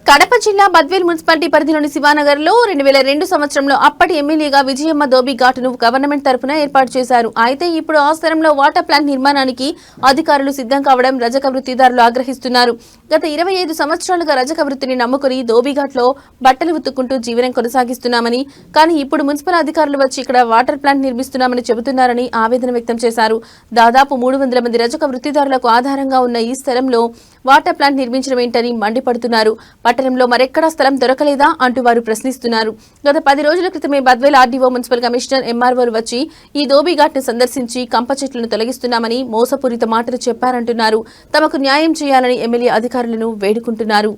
కడప జిల్లా బద్వేల్ మున్సిపాలిటీ పరిధిలోని శివానగర్ లో 2002 సంవత్సరంలో అప్పటి ఎమ్మెల్యేగా విజయమ్మ ధోబీ ఘాటును గవర్నమెంట్ తరఫున ఏర్పాటు చేశారు. అయితే ఇప్పుడు ఆ స్థలంలో వాటర్ ప్లాంట్ నిర్మాణానికి అధికారులు సిద్ధం కావడం రజక వృత్తిదారులు ఆగ్రహిస్తున్నారు. గత 25 సంవత్సరాలుగా రజక వృత్తిని నమ్ముకుని ధోబీ ఘాట్లో బట్టలు ఉత్తుకుంటూ జీవనం కొనసాగిస్తున్నామని, కానీ ఇప్పుడు మున్సిపల్ అధికారులు వచ్చి ఇక్కడ వాటర్ ప్లాంట్ నిర్మిస్తున్నామని చెబుతున్నారని ఆవేదన వ్యక్తం చేశారు. దాదాపు 300 మంది రజక వృత్తిదారులకు ఆధారంగా ఉన్న ఈ స్థలంలో వాటర్ ప్లాంట్ నిర్మించడం ఏంటని మండిపడుతున్నారు. పట్టణంలో మరెక్కడా స్థలం దొరకలేదా అంటూ వారు ప్రశ్నిస్తున్నారు. గత 10 రోజుల క్రితమే బద్వేల్ ఆర్డీఓ, మున్సిపల్ కమిషనర్, ఎంఆర్ఓలు వచ్చి ఈ ధోబీ ఘాట్ను సందర్శించి కంప చెట్లను తొలగిస్తున్నామని మోసపూరిత మాటలు చెప్పారంటున్నారు. తమకు న్యాయం చేయాలని ఎమ్మెల్యే అధికారులను వేడుకుంటున్నారు.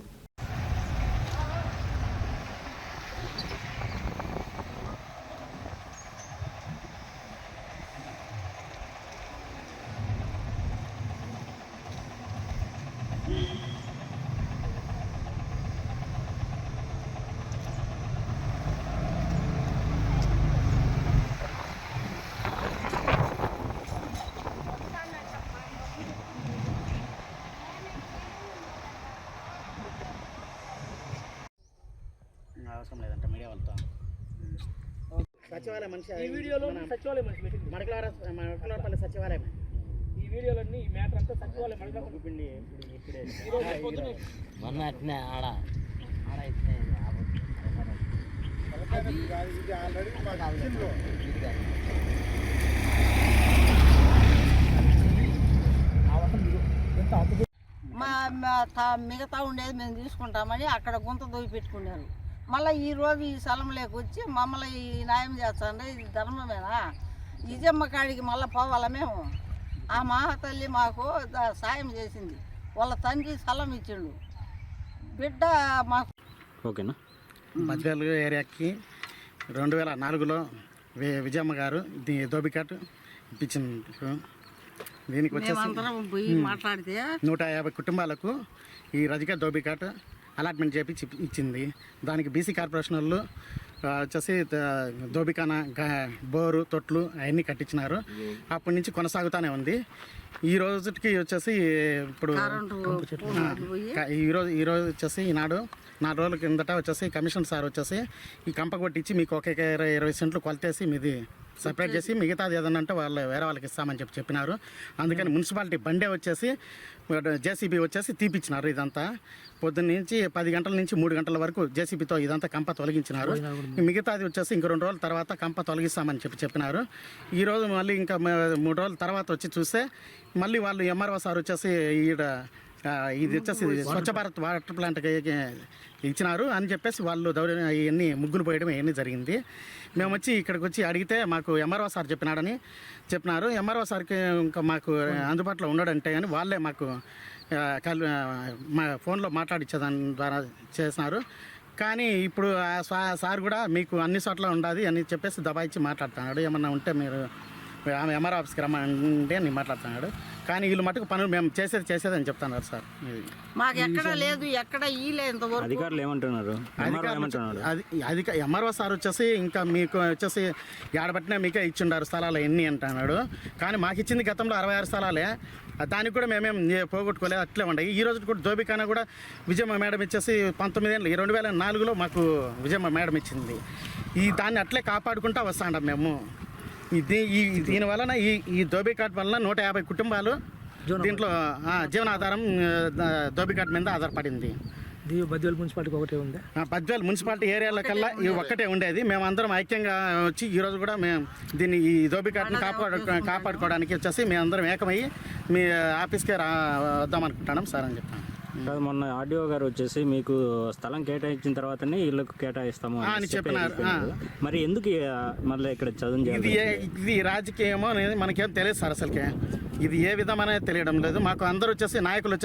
అవసరం లేదంట మీడియా వాళ్ళతో. సచివాలయం మనిషి ఈ వీడియోలో సచివాలయం మనిషి మడకలపల్లి సచివాలయం. ఈ వీడియోలన్నీ ఈ మ్యాటర్ అంతా సచివాలయం పిండి ఇప్పుడే మొన్న అట్నే ఆడ మిగతా ఉండేది మేము తీసుకుంటామని అక్కడ గుంత దోవి పెట్టుకున్నారు. మళ్ళీ ఈరోజు ఈ స్థలంలోకి వచ్చి మమ్మల్ని న్యాయం చేస్తాండి. ఇది ధర్మమేనా? నిజమ్మ కాడికి మళ్ళీ పోవాలా మేము? ఆ మహాతల్లి మాకు సాయం చేసింది. వాళ్ళ తండ్రి స్థలం ఇచ్చిండు, బిడ్డ మాకు. ఓకేనా. బద్వేల్ ఏరియాకి 2004లో విజయమ్మ గారు ధోబీ ఘాట్ ఇప్పించింది. దీనికి వచ్చేసి పోయి మాట్లాడితే 150 కుటుంబాలకు ఈ రజక ధోబీ ఘాట్ అలాట్మెంట్ చేపి ఇచ్చింది. దానికి బీసీ కార్పొరేషన్ వాళ్ళు వచ్చేసి ధోబిఖానా, బోరు, తొట్లు అవన్నీ కట్టించినారు. అప్పటి నుంచి కొనసాగుతూనే ఉంది. ఈ రోజుకి వచ్చేసి ఇప్పుడు ఈరోజు వచ్చేసి ఈనాడు 4 రోజుల కిందట వచ్చేసి కమిషనర్ సార్ వచ్చేసి ఈ కంప కొట్టించి మీకు ఒక 20 సెంట్లు కొలతేసి మీది సపరేట్ చేసి మిగతాది ఏదన్నా అంటే వాళ్ళు వేరే వాళ్ళకి ఇస్తామని చెప్పినారు. అందుకని మున్సిపాలిటీ బండే వచ్చేసి జేసీబీ వచ్చేసి తీపిచ్చినారు. ఇదంతా పొద్దున్న నుంచి 10 గంటల నుంచి 3 గంటల వరకు జేసీబీతో ఇదంతా కంప తొలగించినారు. మిగతాది వచ్చేసి ఇంక 2 రోజుల తర్వాత కంప తొలగిస్తామని చెప్పినారు. ఈరోజు మళ్ళీ ఇంకా 3 రోజుల తర్వాత వచ్చి చూస్తే మళ్ళీ వాళ్ళు ఎంఆర్ఓ సార్ వచ్చేసి ఈడ ఇది వచ్చేసి స్వచ్ఛ భారత్ వాటర్ ప్లాంట్కి ఇచ్చినారు అని చెప్పేసి వాళ్ళు ఇవన్నీ ముగ్గులు పోయడం ఇవన్నీ జరిగింది. మేము వచ్చి ఇక్కడికి వచ్చి అడిగితే మాకు ఎంఆర్ఓ సార్ చెప్పినారు. ఎంఆర్ఓ సార్కి ఇంకా మాకు అందుబాటులో ఉండడంటే కానీ వాళ్ళే మాకు మా ఫోన్లో మాట్లాడించేదాని ద్వారా చేసినారు. కానీ ఇప్పుడు సార్ కూడా మీకు అన్ని చోట్ల ఉండాలి అని చెప్పేసి దబాయించి మాట్లాడుతున్నాడు. ఏమన్నా ఉంటే మీరు ఆమె ఎంఆర్ ఆఫీస్కి రమ్మంటే నేను మాట్లాడుతున్నాడు. కానీ వీళ్ళు మటుకు పనులు మేము చేసేది అని చెప్తున్నారు సార్. మాకు ఎక్కడ లేదు, ఎక్కడ అధికారులు ఏమంటున్నారు? ఎంఆర్ఓ సార్ వచ్చేసి ఇంకా మీకు వచ్చేసి ఏడబట్టినా మీకే ఇచ్చిండారు స్థలాలు ఎన్ని అంటున్నాడు. కానీ మాకు ఇచ్చింది గతంలో 66 స్థలాలే. దానికి కూడా మేమేం పోగొట్టుకోలేదు, అట్లే ఉండయి. ఈ రోజు కూడా ధోబిఖానా కూడా విజయమ్మ మేడం ఇచ్చేసి 19 ఏళ్ళు 2004లో మాకు విజయమ్మ మేడం ఇచ్చింది. దాన్ని అట్లే కాపాడుకుంటూ వస్తాండం మేము. దీనివలన ఈ ధోబీ ఘాట్ వలన 150 కుటుంబాలు దీంట్లో జీవనాధారం ధోబీ ఘాట్ మీద ఆధారపడింది. బద్వేల్ మున్సిపాలిటీకి ఒకటే ఉంది. బద్వేల్ మున్సిపాలిటీ ఏరియాల కల్లా ఒక్కటే ఉండేది. మేమందరం ఐక్యంగా వచ్చి ఈరోజు కూడా మేము ఈ ధోబీ ఘాట్ని కాపాడుకోవడానికి వచ్చేసి మేమందరం ఏకమయ్యి మీ ఆఫీస్కే వద్దామనుకుంటున్నాం సార్ అని చెప్పాను. మొన్న ఆర్డీఓ గారు వచ్చేసి మీకు స్థలం కేటాయించిన తర్వాతనే ఇళ్ళకు కేటాయిస్తాము అని చెప్పినారు. మరి ఎందుకు మళ్ళీ ఇక్కడ చదువు ఇది రాజకీయమో అనేది మనకేం తెలియదు సార్. అసలుకే ఇది ఏ విధమనేది తెలియడం లేదు. మాకు అందరూ వచ్చేసి నాయకులు